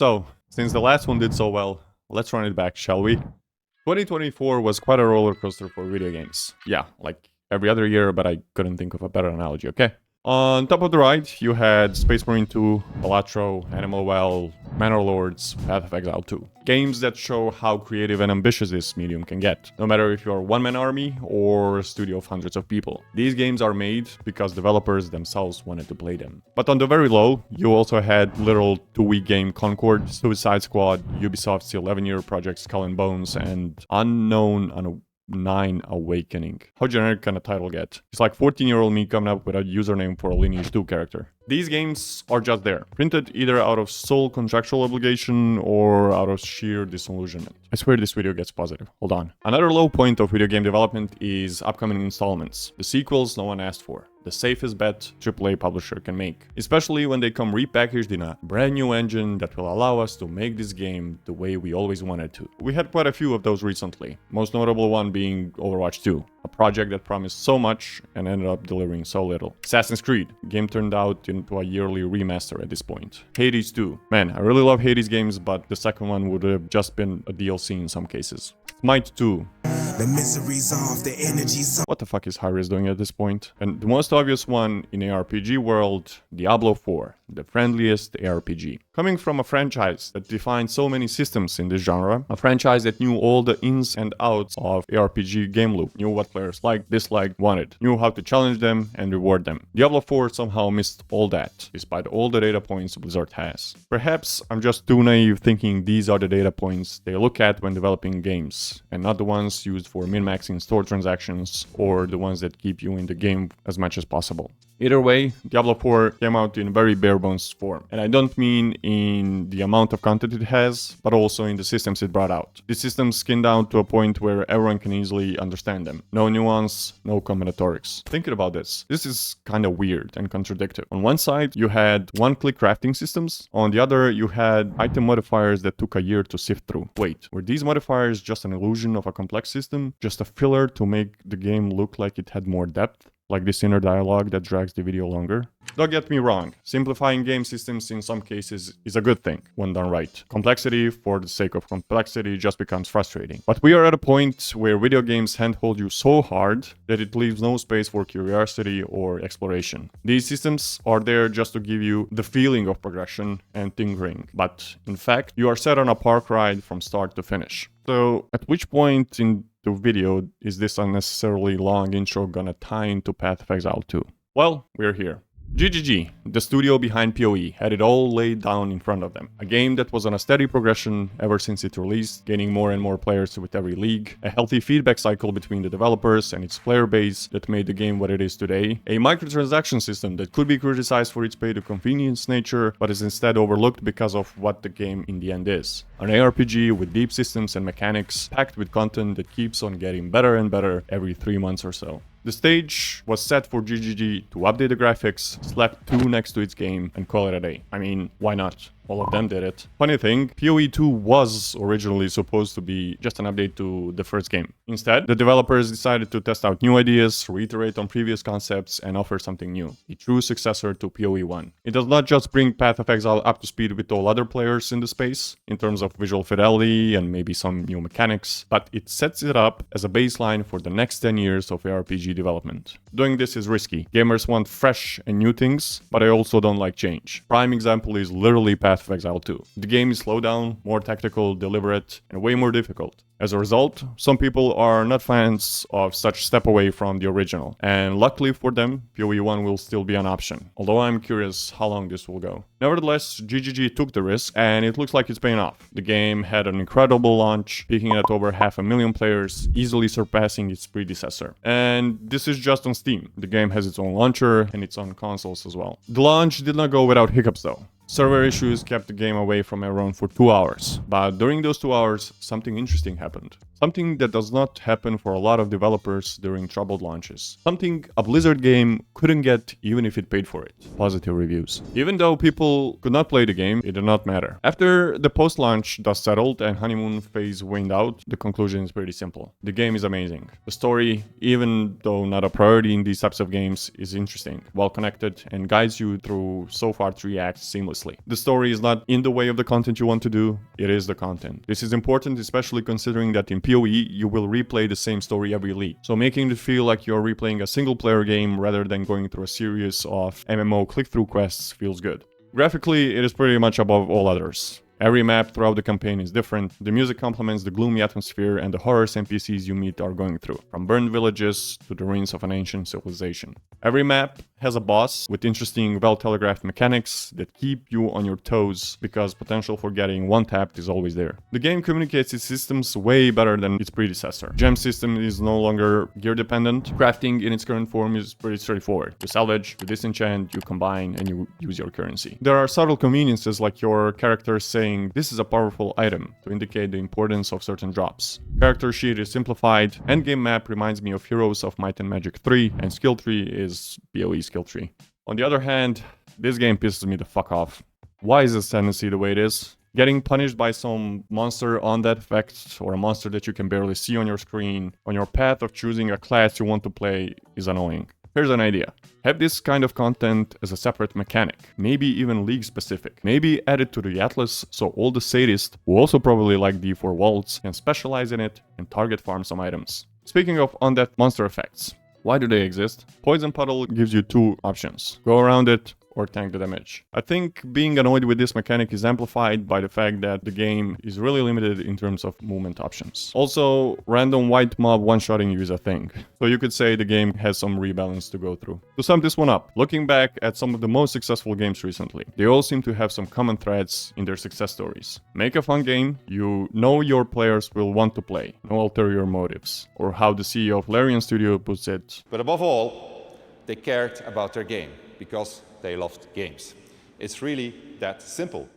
So, since the last one did so well, let's run it back, shall we? 2024 was quite a roller coaster for video games. Yeah, like every other year, but I couldn't think of a better analogy, okay? On top of the right, you had Space Marine 2, Balatro, Animal Well, Manor Lords, Path of Exile 2. Games that show how creative and ambitious this medium can get, no matter if you're a one-man army or a studio of hundreds of people. These games are made because developers themselves wanted to play them. But on the very low, you also had literal 2-week game Concord, Suicide Squad, Ubisoft's 11-year project Skull and Bones, and Unknown 9 Awakening. How generic can a title get? It's like 14-year-old me coming up with a username for a Lineage 2 character. These games are just there, printed either out of sole contractual obligation or out of sheer disillusionment. I swear this video gets positive. Hold on. Another low point of video game development is upcoming installments. The sequels no one asked for. The safest bet AAA publisher can make. Especially when they come repackaged in a brand new engine that will allow us to make this game the way we always wanted to. We had quite a few of those recently. Most notable one being Overwatch 2. A project that promised so much and ended up delivering so little. Assassin's Creed. Game turned out into a yearly remaster at this point. Hades 2. Man, I really love Hades games, but the second one would have just been a DLC in some cases. Smite 2. The miseries of the energies. What the fuck is Hi-Rez doing at this point? And the most obvious one in ARPG world, Diablo 4, the friendliest ARPG. Coming from a franchise that defined so many systems in this genre, a franchise that knew all the ins and outs of ARPG game loop, knew what players liked, disliked, wanted, knew how to challenge them and reward them. Diablo 4 somehow missed all that, despite all the data points Blizzard has. Perhaps I'm just too naive thinking these are the data points they look at when developing games, and not the ones used for min-maxing store transactions or the ones that keep you in the game as much as possible. Either way, Diablo 4 came out in very bare-bones form, and I don't mean in the amount of content it has, but also in the systems it brought out. The systems skinned down to a point where everyone can easily understand them. No nuance, no combinatorics. Thinking about this is kind of weird and contradictory. On one side, you had one-click crafting systems. On the other, you had item modifiers that took a year to sift through. Wait, were these modifiers just an illusion of a complex system? Just a filler to make the game look like it had more depth? Like this inner dialogue that drags the video longer? Don't get me wrong, simplifying game systems in some cases is a good thing when done right. Complexity for the sake of complexity just becomes frustrating. But we are at a point where video games handhold you so hard that it leaves no space for curiosity or exploration. These systems are there just to give you the feeling of progression and tinkering, but in fact, you are set on a park ride from start to finish. So, at which point in the video is this unnecessarily long intro gonna tie into Path of Exile 2? Well, we're here. GGG, the studio behind PoE, had it all laid down in front of them. A game that was on a steady progression ever since it released, gaining more and more players with every league, a healthy feedback cycle between the developers and its player base that made the game what it is today, a microtransaction system that could be criticized for its pay-to-convenience nature, but is instead overlooked because of what the game in the end is. An ARPG with deep systems and mechanics, packed with content that keeps on getting better and better every 3 months or so. The stage was set for GGG to update the graphics, slap 2 next to its game, and call it a day. I mean, why not? All of them did it. Funny thing, PoE 2 was originally supposed to be just an update to the first game. Instead, the developers decided to test out new ideas, reiterate on previous concepts, and offer something new. A true successor to PoE 1. It does not just bring Path of Exile up to speed with all other players in the space, in terms of visual fidelity and maybe some new mechanics, but it sets it up as a baseline for the next 10 years of ARPG development. Doing this is risky. Gamers want fresh and new things, but I also don't like change. Prime example is literally Path of Exile 2. The game is slowed down, more tactical, deliberate, and way more difficult. As a result, some people are not fans of such step away from the original, and luckily for them, PoE 1 will still be an option, although I'm curious how long this will go. Nevertheless, GGG took the risk, and it looks like it's paying off. The game had an incredible launch, peaking at over 500,000 players, easily surpassing its predecessor. And this is just on Steam. The game has its own launcher, and it's on consoles as well. The launch did not go without hiccups though. Server issues kept the game away from everyone for 2 hours, but during those 2 hours, something interesting happened. Something that does not happen for a lot of developers during troubled launches. Something a Blizzard game couldn't get even if it paid for it. Positive reviews. Even though people could not play the game, it did not matter. After the post-launch dust settled and honeymoon phase waned out, the conclusion is pretty simple. The game is amazing. The story, even though not a priority in these types of games, is interesting, well connected, and guides you through so far 3 acts seamlessly. seamlessly. The story is not in the way of the content you want to do, it is the content. This is important, especially considering that in PoE you will replay the same story every league. So making it feel like you're replaying a single player game rather than going through a series of MMO click-through quests feels good. Graphically, it is pretty much above all others. Every map throughout the campaign is different. The music complements the gloomy atmosphere and the horrors NPCs you meet are going through, from burned villages to the ruins of an ancient civilization. Every map has a boss with interesting, well-telegraphed mechanics that keep you on your toes because potential for getting one-tapped is always there. The game communicates its systems way better than its predecessor. Gem system is no longer gear-dependent. Crafting in its current form is pretty straightforward. You salvage, you disenchant, you combine, and you use your currency. There are subtle conveniences like your character saying this is a powerful item to indicate the importance of certain drops. Character sheet is simplified. Endgame map reminds me of Heroes of Might and Magic 3, and skill tree is PoE skill tree. On the other hand, this game pisses me the fuck off. Why is this tendency the way it is? Getting punished by some monster on that effect, or a monster that you can barely see on your screen, on your path of choosing a class you want to play is annoying. Here's an idea. Have this kind of content as a separate mechanic, maybe even league specific. Maybe add it to the Atlas so all the sadists, who also probably like D4 vaults, can specialize in it and target farm some items. Speaking of undead monster effects, why do they exist? Poison Puddle gives you two options. Go around it or tank the damage. I think being annoyed with this mechanic is amplified by the fact that the game is really limited in terms of movement options. Also, random white mob one-shotting you is a thing, so you could say the game has some rebalance to go through. To sum this one up, looking back at some of the most successful games recently, they all seem to have some common threads in their success stories. Make a fun game you know your players will want to play, no ulterior motives, or how the CEO of Larian Studio puts it. But above all, they cared about their game because they loved games. It's really that simple.